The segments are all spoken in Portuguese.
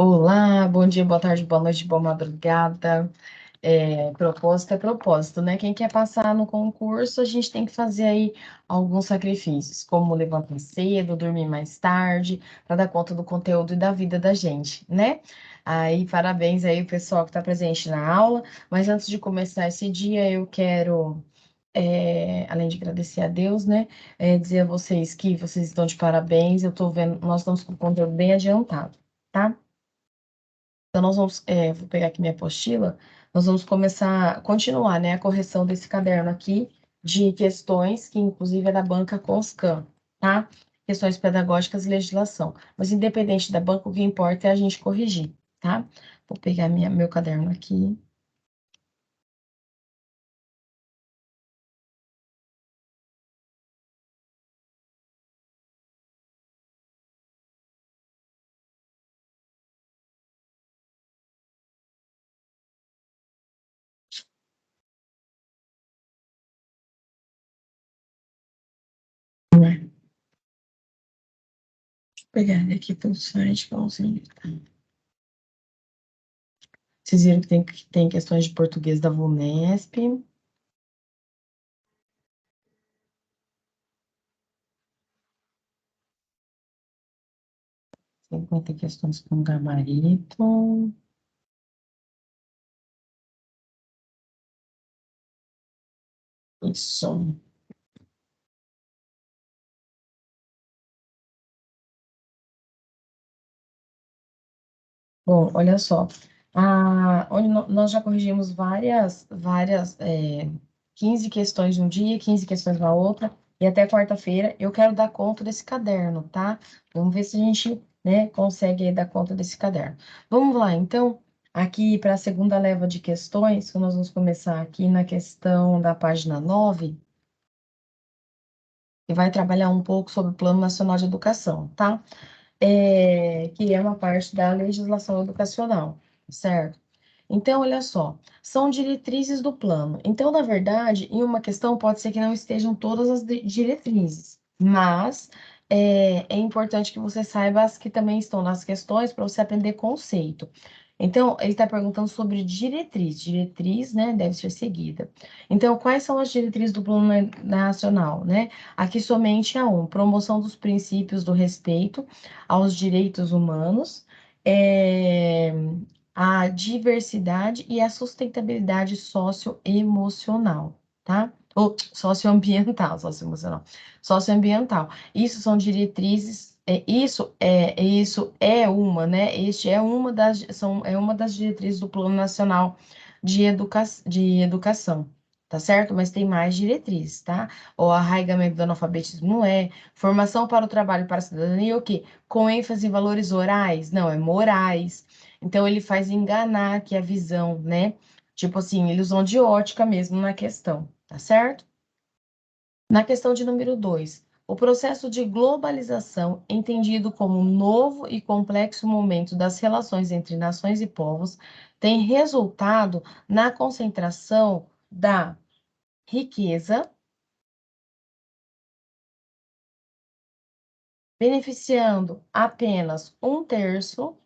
Olá, bom dia, boa tarde, boa noite, boa madrugada. Propósito é propósito, né? Quem quer passar no concurso, a gente tem que fazer aí alguns sacrifícios, como levantar cedo, dormir mais tarde, para dar conta do conteúdo e da vida da gente, né? Aí, parabéns aí, o pessoal que está presente na aula. Mas antes de começar esse dia, eu quero, além de agradecer a Deus, né? Dizer a vocês que vocês estão de parabéns. Eu tô vendo, nós estamos com o conteúdo bem adiantado, tá? Então, vou pegar aqui minha apostila, nós vamos continuar, né, a correção desse caderno aqui de questões, que inclusive é da banca Conscan, tá? Questões pedagógicas e legislação. Mas independente da banca, o que importa é a gente corrigir, tá? Vou pegar meu caderno aqui. Né? Deixa eu pegar ele aqui pelo site, igualzinho. Vocês viram que tem questões de português da VUNESP. 50 questões com gabarito. Isso. Bom, olha só. Nós já corrigimos várias, 15 questões num dia, 15 questões na outra, e até quarta-feira eu quero dar conta desse caderno, tá? Vamos ver se a gente, né, consegue aí dar conta desse caderno. Vamos lá, então, aqui para a segunda leva de questões, que nós vamos começar aqui na questão da página 9, e vai trabalhar um pouco sobre o Plano Nacional de Educação, tá? Que é uma parte da legislação educacional, certo? Então, olha só, são diretrizes do plano. Então, na verdade, em uma questão pode ser que não estejam todas as diretrizes, mas é importante que você saiba as que também estão nas questões para você aprender conceito. Então, ele está perguntando sobre diretriz. Diretriz, né, deve ser seguida. Então, quais são as diretrizes do Plano Nacional, né? Aqui somente a um, promoção dos princípios do respeito aos direitos humanos, é, a diversidade e a sustentabilidade socioemocional, tá? Ou socioambiental. Isso são diretrizes, isso é uma, né? Este é uma das diretrizes do Plano Nacional de Educação, tá certo? Mas tem mais diretrizes, tá? O arraigamento do analfabetismo não é, formação para o trabalho e para a cidadania, o quê? Com ênfase em valores orais? Não, é morais. Então, ele faz enganar aqui a visão, né? Tipo assim, ilusão de ótica mesmo na questão, tá certo? Na questão de número 2, o processo de globalização, entendido como um novo e complexo momento das relações entre nações e povos, tem resultado na concentração da riqueza, beneficiando apenas um terço.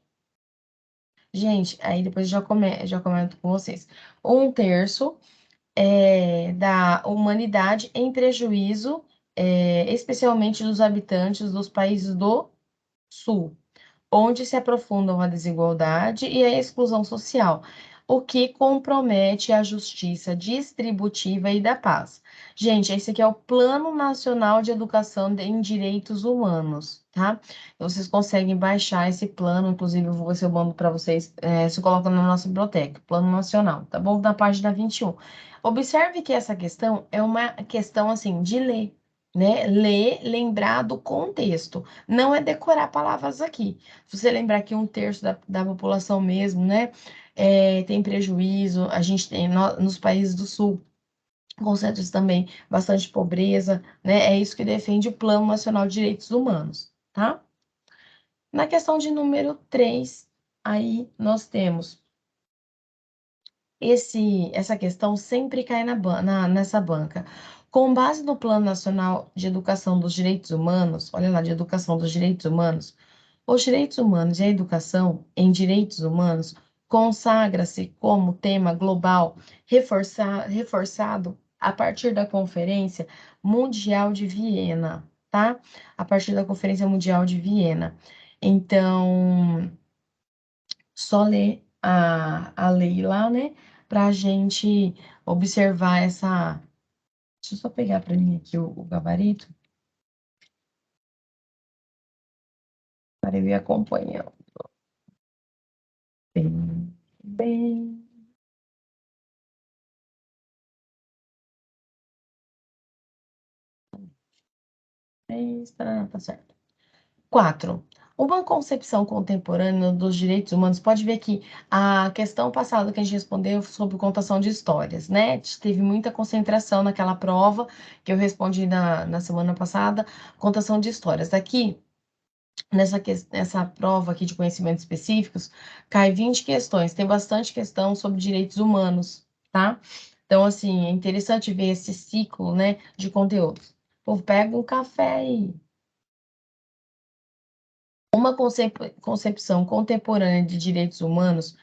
Gente, aí depois já comento com vocês. Um terço da humanidade em prejuízo, especialmente dos habitantes dos países do Sul, onde se aprofundam a desigualdade e a exclusão social, o que compromete a justiça distributiva e da paz. Gente, esse aqui é o Plano Nacional de Educação em Direitos Humanos, tá? Vocês conseguem baixar esse plano, inclusive eu vou ver se eu mando para vocês, se coloca na nossa biblioteca, Plano Nacional, tá bom? Na página 21. Observe que essa questão é uma questão, assim, de ler, né? Ler, lembrar do contexto. Não é decorar palavras aqui. Se você lembrar que um terço da população mesmo, né, tem prejuízo, a gente tem nos países do Sul, concentra também bastante pobreza, né? É isso que defende o Plano Nacional de Direitos Humanos, tá? Na questão de número 3, aí nós temos essa questão sempre cai nessa banca. Com base no Plano Nacional de Educação dos Direitos Humanos, olha lá, de Educação dos Direitos Humanos, Os direitos humanos e a educação em direitos humanos consagra-se como tema global reforçado a partir da Conferência Mundial de Viena, tá? A partir da Conferência Mundial de Viena. Então, só ler a lei lá, né? Para a gente observar essa. Deixa eu só pegar para mim aqui o gabarito, para eu ir acompanhando. Bem, bem. Tá certo. 4. Uma concepção contemporânea dos direitos humanos, pode ver que a questão passada que a gente respondeu sobre contação de histórias, né? Teve muita concentração naquela prova que eu respondi na semana passada, contação de histórias. Aqui, nessa prova aqui de conhecimentos específicos, cai 20 questões, tem bastante questão sobre direitos humanos, tá? Então, assim, é interessante ver esse ciclo, né, de conteúdos. Pô, pega um café aí. Uma concepção contemporânea de direitos humanos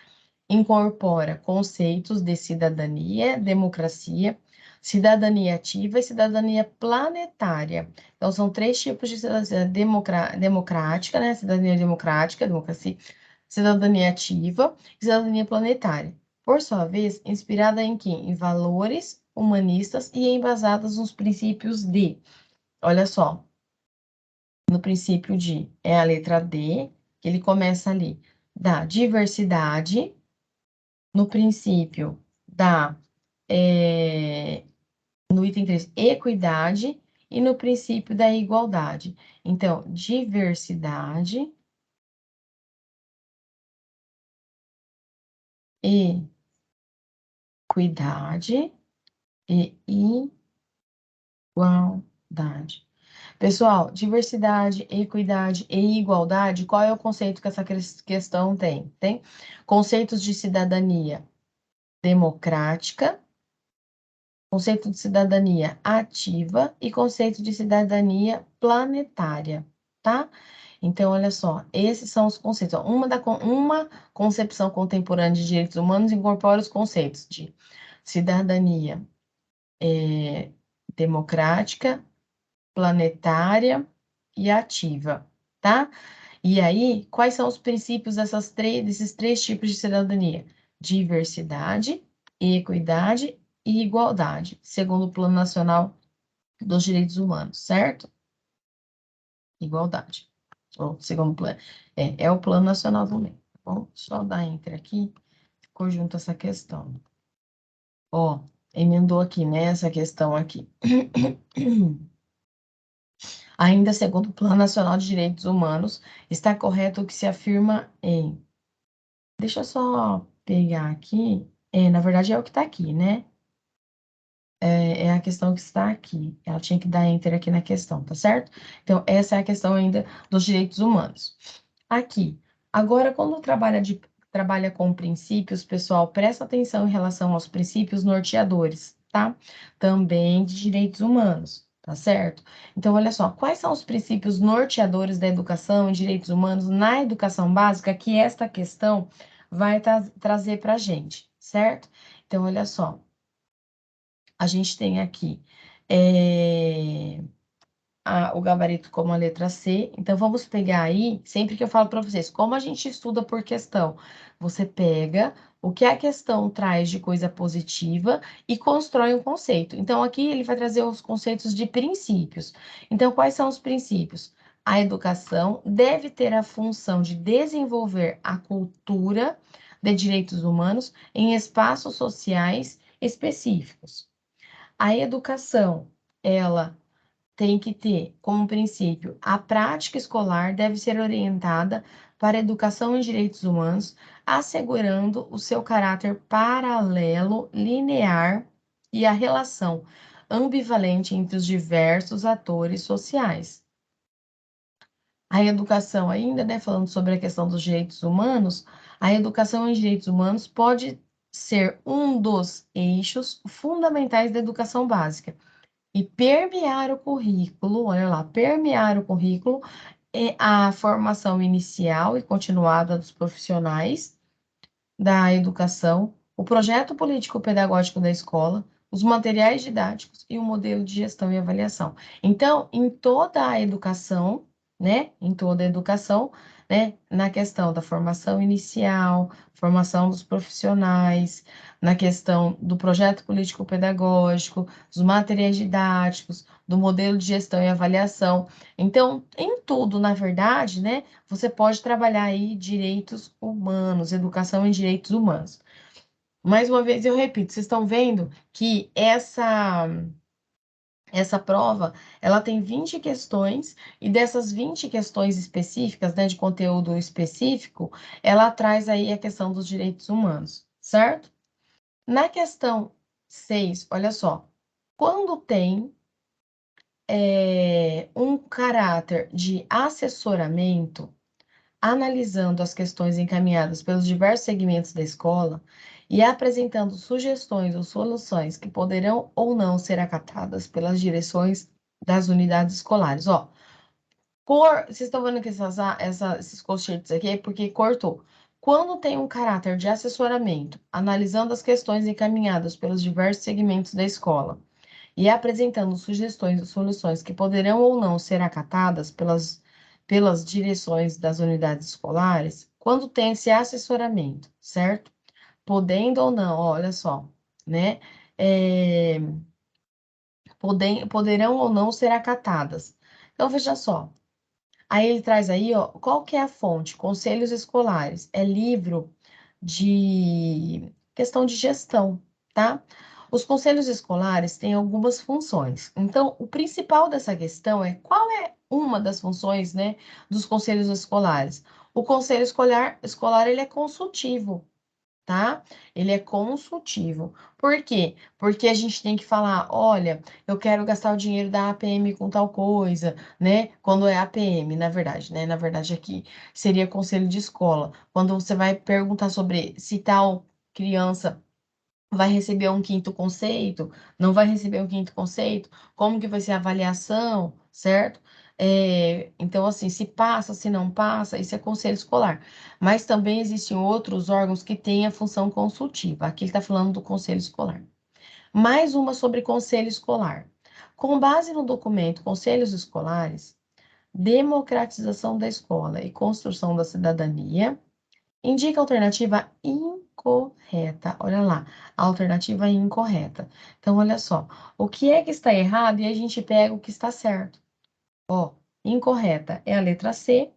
incorpora conceitos de cidadania, democracia, cidadania ativa e cidadania planetária. Então, são três tipos de cidadania democrática, né? Cidadania democrática, democracia, cidadania ativa e cidadania planetária. Por sua vez, inspirada em quê? Em valores humanistas e embasadas nos princípios de, olha só, no princípio de, é a letra D, que ele começa ali, da diversidade, no princípio da, no item 3, equidade, e no princípio da igualdade. Então, diversidade, equidade e igualdade. Pessoal, diversidade, equidade e igualdade, qual é o conceito que essa questão tem? Tem conceitos de cidadania democrática, conceito de cidadania ativa e conceito de cidadania planetária, tá? Então, olha só, esses são os conceitos. Ó, uma concepção contemporânea de direitos humanos incorpora os conceitos de cidadania democrática, planetária e ativa, tá? E aí, quais são os princípios desses três tipos de cidadania? Diversidade, equidade e igualdade, segundo o Plano Nacional dos Direitos Humanos, certo? Igualdade. Ou segundo o plano. É o Plano Nacional também, tá bom? Só dar enter aqui, ficou junto essa questão. Ó, emendou aqui, né, essa questão aqui. Ainda segundo o Plano Nacional de Direitos Humanos, está correto o que se afirma em. Deixa eu só pegar aqui. Na verdade, é o que está aqui, né? É a questão que está aqui. Ela tinha que dar enter aqui na questão, tá certo? Então, essa é a questão ainda dos direitos humanos. Aqui. Agora, quando trabalha com princípios, pessoal, presta atenção em relação aos princípios norteadores, tá? Também de direitos humanos, tá certo? Então, olha só, quais são os princípios norteadores da educação e direitos humanos na educação básica que esta questão vai trazer para a gente, certo? Então, olha só, a gente tem aqui o gabarito como a letra C. Então, vamos pegar aí, sempre que eu falo para vocês, como a gente estuda por questão, você pega o que a questão traz de coisa positiva e constrói um conceito. Então, aqui ele vai trazer os conceitos de princípios. Então, quais são os princípios? A educação deve ter a função de desenvolver a cultura de direitos humanos em espaços sociais específicos. A educação, ela tem que ter como princípio a prática escolar deve ser orientada para a educação em direitos humanos, assegurando o seu caráter paralelo, linear e a relação ambivalente entre os diversos atores sociais. A educação, ainda, né, falando sobre a questão dos direitos humanos, a educação em direitos humanos pode ser um dos eixos fundamentais da educação básica e permear o currículo, olha lá, permear o currículo a formação inicial e continuada dos profissionais da educação, o projeto político-pedagógico da escola, os materiais didáticos e o modelo de gestão e avaliação. Então, em toda a educação, né, em toda a educação, né, na questão da formação inicial, formação dos profissionais, na questão do projeto político-pedagógico, dos materiais didáticos, do modelo de gestão e avaliação. Então, em tudo, na verdade, né, você pode trabalhar aí direitos humanos, educação em direitos humanos. Mais uma vez eu repito, vocês estão vendo que essa prova, ela tem 20 questões e dessas 20 questões específicas, né, de conteúdo específico, ela traz aí a questão dos direitos humanos, certo? Na questão 6, olha só, quando tem um caráter de assessoramento, analisando as questões encaminhadas pelos diversos segmentos da escola e apresentando sugestões ou soluções que poderão ou não ser acatadas pelas direções das unidades escolares. Ó, vocês estão vendo que esses colchetes aqui é porque cortou. Quando tem um caráter de assessoramento, analisando as questões encaminhadas pelos diversos segmentos da escola e apresentando sugestões e soluções que poderão ou não ser acatadas pelas direções das unidades escolares, quando tem esse assessoramento, certo? Podendo ou não, olha só, né? É, poderão ou não ser acatadas. Então, veja só. Aí ele traz aí, ó, qual que é a fonte? Conselhos escolares. É livro de questão de gestão, tá? Os conselhos escolares têm algumas funções. Então, o principal dessa questão é qual é uma das funções, né, dos conselhos escolares? O conselho escolar ele é consultivo, tá? Ele é consultivo. Por quê? Porque a gente tem que falar, olha, eu quero gastar o dinheiro da APM com tal coisa, né? Quando é APM, na verdade, né? Na verdade, aqui seria conselho de escola. Quando você vai perguntar sobre se tal criança vai receber um quinto conceito, não vai receber um quinto conceito, como que vai ser a avaliação, certo? Então, assim, se passa, se não passa, isso é conselho escolar. Mas também existem outros órgãos que têm a função consultiva. Aqui ele está falando do conselho escolar. Mais uma sobre conselho escolar. Com base no documento Conselhos Escolares, Democratização da Escola e Construção da Cidadania, indica a alternativa incorreta. Olha lá, a alternativa incorreta. Então, olha só, o que é que está errado e a gente pega o que está certo. Ó, incorreta é a letra C.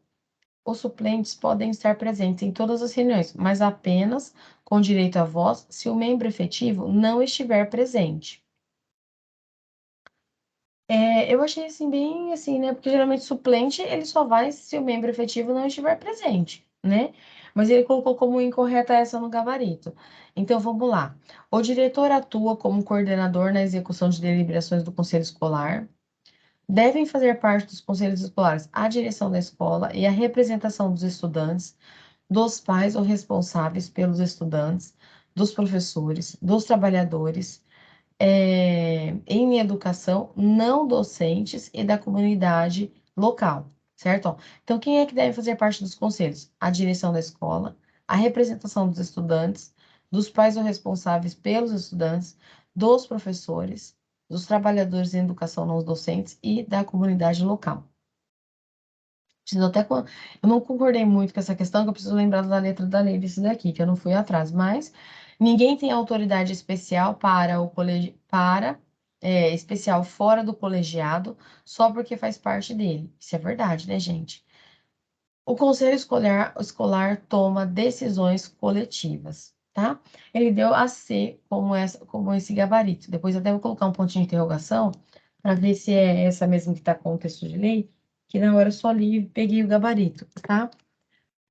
Os suplentes podem estar presentes em todas as reuniões, mas apenas com direito à voz se o membro efetivo não estiver presente. Eu achei assim bem assim, né? Porque geralmente suplente ele só vai se o membro efetivo não estiver presente, né? Mas ele colocou como incorreta essa no gabarito. Então vamos lá. O diretor atua como coordenador na execução de deliberações do conselho escolar. Devem fazer parte dos conselhos escolares a direção da escola e a representação dos estudantes, dos pais ou responsáveis pelos estudantes, dos professores, dos trabalhadores em educação não docentes e da comunidade local, certo? Ó, então, quem é que deve fazer parte dos conselhos? A direção da escola, a representação dos estudantes, dos pais ou responsáveis pelos estudantes, dos professores, dos trabalhadores em educação não docentes e da comunidade local. Preciso até, eu não concordei muito com essa questão, que eu preciso lembrar da letra da lei desse daqui, que eu não fui atrás, mas ninguém tem autoridade especial para o especial fora do colegiado, só porque faz parte dele. Isso é verdade, né, gente? O conselho escolar toma decisões coletivas, tá? Ele deu a C como esse gabarito. Depois até vou colocar um pontinho de interrogação para ver se é essa mesmo que está com o texto de lei, que na hora eu só li e peguei o gabarito, tá?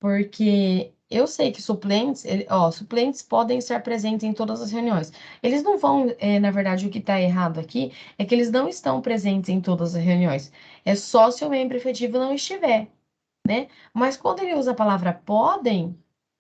Porque eu sei que suplentes, suplentes podem estar presentes em todas as reuniões. Eles não vão, na verdade, o que está errado aqui é que eles não estão presentes em todas as reuniões. É só se o membro efetivo não estiver, né? Mas quando ele usa a palavra podem,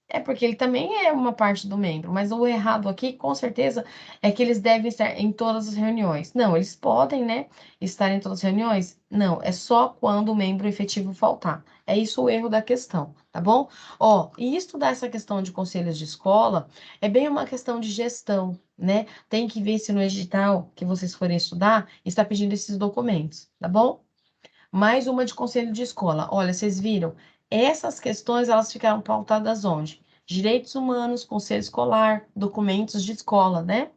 É porque ele também é uma parte do membro, mas o errado aqui, com certeza, é que eles devem estar em todas as reuniões. Não, eles podem, né, estar em todas as reuniões? Não, é só quando o membro efetivo faltar. É isso o erro da questão, tá bom? Ó, e estudar essa questão de conselhos de escola é bem uma questão de gestão, né? Tem que ver se no edital que vocês forem estudar está pedindo esses documentos, tá bom? Mais uma de conselho de escola. Olha, vocês viram? Essas questões, elas ficaram pautadas onde? Direitos humanos, conselho escolar, documentos de escola, né?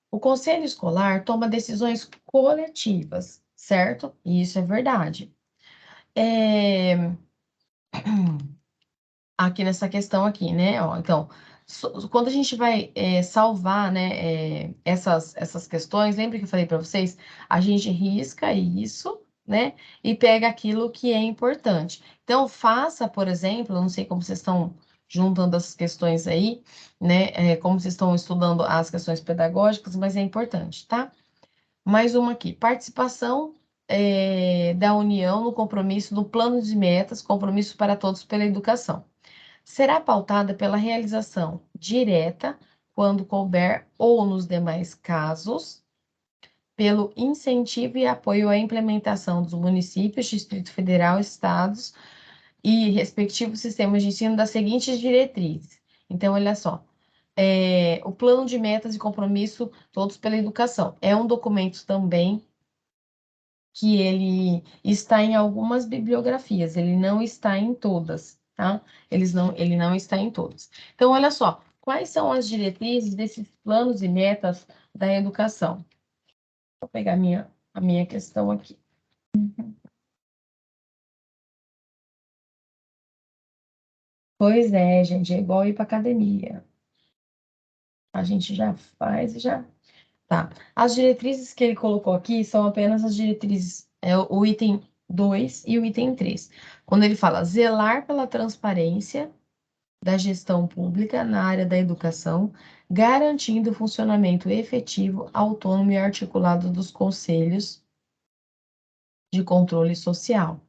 O conselho escolar toma decisões coletivas, certo? E isso é verdade. É, aqui nessa questão aqui, né? Ó, então, quando a gente vai salvar, né, essas questões, lembra que eu falei para vocês? A gente risca isso, né? E pega aquilo que é importante. Então, faça, por exemplo, eu não sei como vocês estão juntando as questões aí, né? Como vocês estão estudando as questões pedagógicas, mas é importante, tá? Mais uma aqui, participação da União no compromisso do plano de metas, compromisso para todos pela educação será pautada pela realização direta, quando couber, ou nos demais casos, pelo incentivo e apoio à implementação dos municípios, Distrito Federal, estados e respectivos sistemas de ensino das seguintes diretrizes. Então, olha só, o plano de metas e compromisso todos pela educação. É um documento também que ele está em algumas bibliografias, ele não está em todas, tá? Ele não está em todas. Então, olha só, quais são as diretrizes desses planos e metas da educação? Vou pegar a minha questão aqui. Pois é, gente, é igual ir para academia. A gente já faz e já. Tá. As diretrizes que ele colocou aqui são apenas as diretrizes, o item 2 e o item 3. Quando ele fala zelar pela transparência da gestão pública na área da educação, garantindo o funcionamento efetivo, autônomo e articulado dos conselhos de controle social.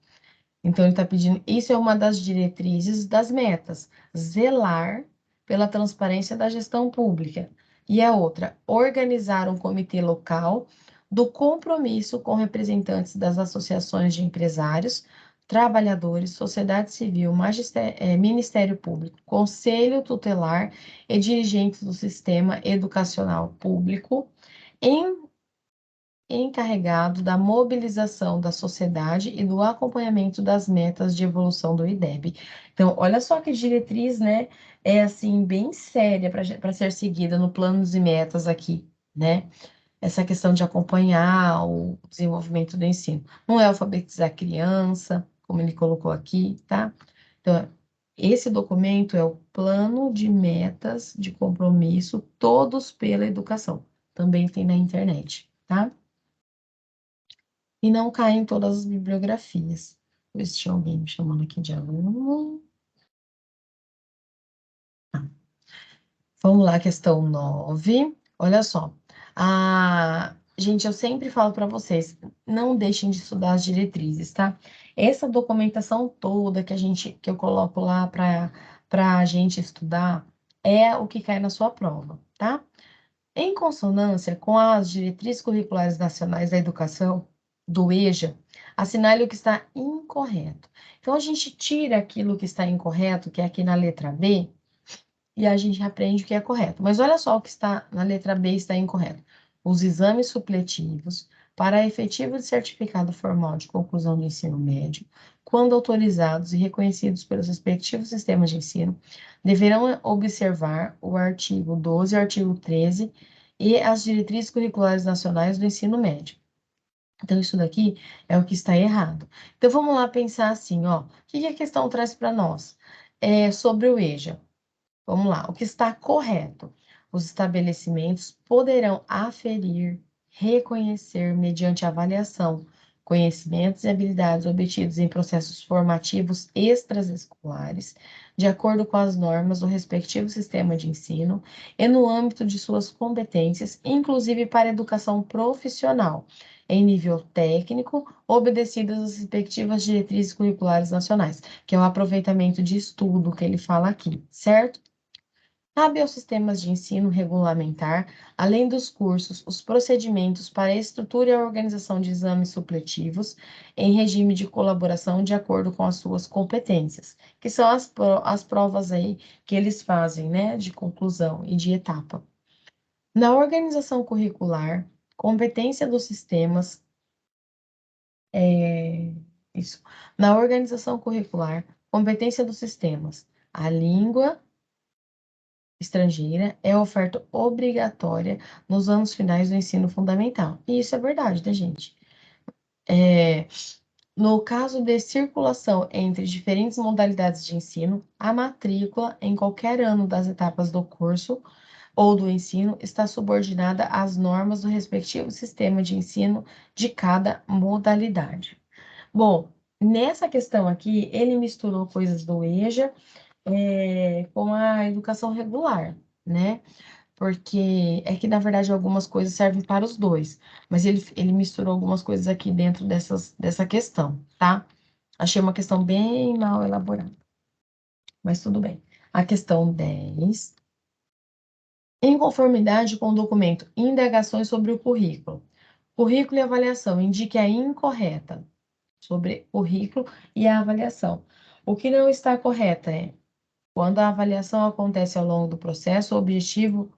Então, ele está pedindo, isso é uma das diretrizes das metas, zelar pela transparência da gestão pública. E a outra, organizar um comitê local do compromisso com representantes das associações de empresários, trabalhadores, sociedade civil, Ministério Público, Conselho Tutelar e dirigentes do sistema educacional público, em encarregado da mobilização da sociedade e do acompanhamento das metas de evolução do IDEB. Então, olha só que diretriz, né? É assim, bem séria para ser seguida no planos e metas aqui, né? Essa questão de acompanhar o desenvolvimento do ensino. Não é alfabetizar a criança, como ele colocou aqui, tá? Então, esse documento é o plano de metas de compromisso, todos pela educação. Também tem na internet, tá? E não cai em todas as bibliografias. Ver se tinha alguém me chamando aqui de aluno. Ah, vamos lá, questão 9. Olha só. Gente, eu sempre falo para vocês, não deixem de estudar as diretrizes, tá? Essa documentação toda que eu coloco lá para a gente estudar é o que cai na sua prova, tá? Em consonância com as diretrizes curriculares nacionais da educação, do EJA, assinale o que está incorreto. Então, a gente tira aquilo que está incorreto, que é aqui na letra B, e a gente aprende o que é correto. Mas olha só o que está na letra B está incorreto. Os exames supletivos para efetivo de certificado formal de conclusão do ensino médio, quando autorizados e reconhecidos pelos respectivos sistemas de ensino, deverão observar o artigo 12 e o artigo 13 e as diretrizes curriculares nacionais do ensino médio. Então, isso daqui é o que está errado. Então, vamos lá pensar assim, ó, o que a questão traz para nós? Sobre o EJA. Vamos lá, o que está correto? Os estabelecimentos poderão aferir, reconhecer, mediante avaliação, conhecimentos e habilidades obtidos em processos formativos extraescolares, de acordo com as normas do respectivo sistema de ensino e no âmbito de suas competências, inclusive para a educação profissional. em nível técnico, obedecidas as respectivas diretrizes curriculares nacionais, que é o aproveitamento de estudo que ele fala aqui, certo? Cabe aos sistemas de ensino regulamentar, além dos cursos, os procedimentos para a estrutura e a organização de exames supletivos em regime de colaboração de acordo com as suas competências, que são as provas aí que eles fazem, né, de conclusão e de etapa. Na organização curricular, competência dos sistemas, isso. Na organização curricular, competência dos sistemas, a língua estrangeira é oferta obrigatória nos anos finais do ensino fundamental. E isso é verdade, né, gente? No caso de circulação entre diferentes modalidades de ensino, a matrícula em qualquer ano das etapas do curso ou do ensino está subordinada às normas do respectivo sistema de ensino de cada modalidade. Bom, nessa questão aqui, ele misturou coisas do EJA, com a educação regular, né? Porque é que, na verdade, algumas coisas servem para os dois, mas ele misturou algumas coisas aqui dentro dessa questão, tá? Achei uma questão bem mal elaborada, mas tudo bem. A questão 10. Em conformidade com o documento Indagações sobre o Currículo. Currículo e avaliação indique a incorreta sobre currículo e a avaliação. O que não está correta é quando a avaliação acontece ao longo do processo, o objetivo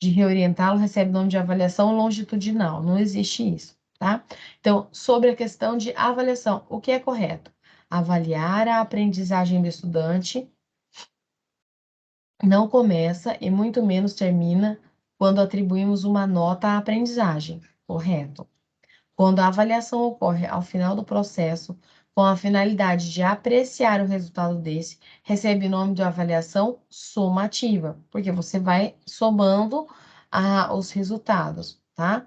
de reorientá-lo recebe o nome de avaliação longitudinal. Não existe isso, tá? Então, sobre a questão de avaliação, o que é correto? Avaliar a aprendizagem do estudante não começa e muito menos termina quando atribuímos uma nota à aprendizagem, correto? Quando a avaliação ocorre ao final do processo, com a finalidade de apreciar o resultado desse, recebe o nome de avaliação somativa, porque você vai somando os resultados, tá?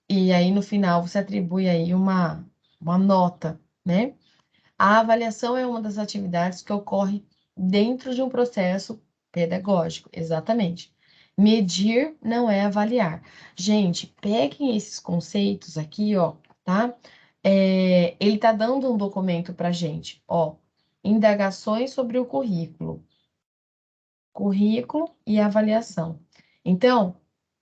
E aí, no final, você atribui aí uma nota, né? A avaliação é uma das atividades que ocorre dentro de um processo pedagógico, exatamente. Medir não é avaliar. Gente, peguem esses conceitos aqui, ó, tá? Ele tá dando um documento para gente, ó, indagações sobre o currículo, currículo e avaliação. Então,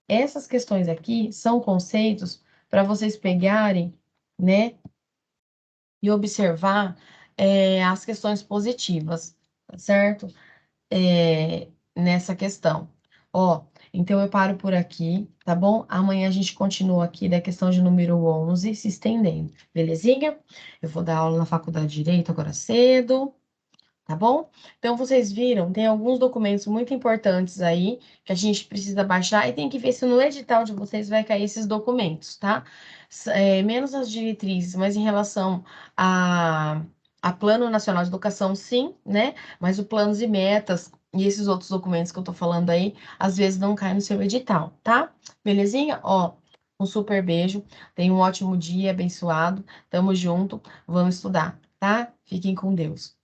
essas questões aqui são conceitos para vocês pegarem, né, e observar as questões positivas, tá certo? Nessa questão. Ó, então eu paro por aqui, tá bom? Amanhã a gente continua aqui da questão de número 11, se estendendo, belezinha? Eu vou dar aula na Faculdade de Direito agora cedo, tá bom? Então, vocês viram, tem alguns documentos muito importantes aí que a gente precisa baixar e tem que ver se no edital de vocês vai cair esses documentos, tá? Menos as diretrizes, mas em relação a Plano Nacional de Educação, sim, né? Mas o planos e metas e esses outros documentos que eu tô falando aí, às vezes não caem no seu edital, tá? Belezinha? Ó, um super beijo, tenha um ótimo dia, abençoado, tamo junto, vamos estudar, tá? Fiquem com Deus.